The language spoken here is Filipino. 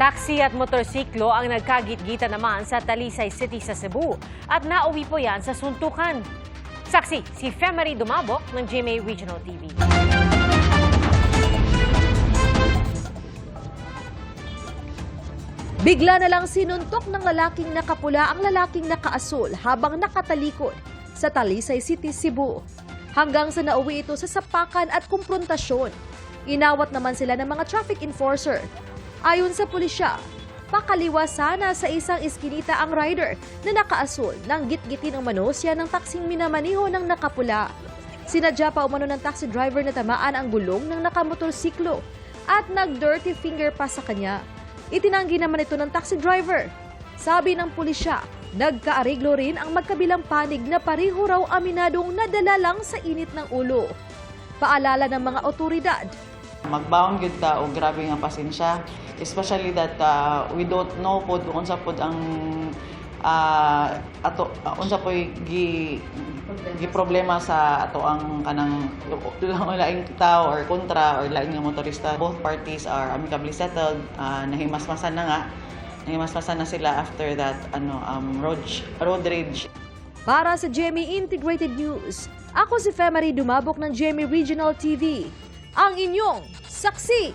Taxi at motorsiklo ang nagkagit-gita naman sa Talisay City sa Cebu at nauwi po yan sa suntukan. Saksi si Femery Dumabok ng GMA Regional TV. Bigla na lang sinuntok ng lalaking nakapula ang lalaking nakaasul habang nakatalikod sa Talisay City, Cebu. Hanggang sa nauwi ito sa sapakan at kumprontasyon. Inawat naman sila ng mga traffic enforcer. Ayon sa pulisya, pakaliwa sana sa isang iskinita ang rider na nakaasul nang git-gitin ang manosya ng taksing minamaniho ng nakapula. Sinadya pa umano ng taxi driver na tamaan ang gulong ng nakamotorsiklo at nag-dirty finger pa sa kanya. Itinanggi naman ito ng taxi driver. Sabi ng pulisya, nagkaariglo rin ang magkabilang panig na pareho raw aminadong nadala lang sa init ng ulo. Paalala ng mga otoridad. Magbaon gyud ta og grabe nga pasensya, especially that we don't know pod kung unsa pod ang unsa poy gi problema sa ato ang kanang laing tao or kontra or laing nga motorista. Both parties are amicably settled. Nahimasmasan na sila after that road rage. Para sa GMA Integrated News, ako si Femery Dumabok ng GMA Regional TV. Ang inyong saksi.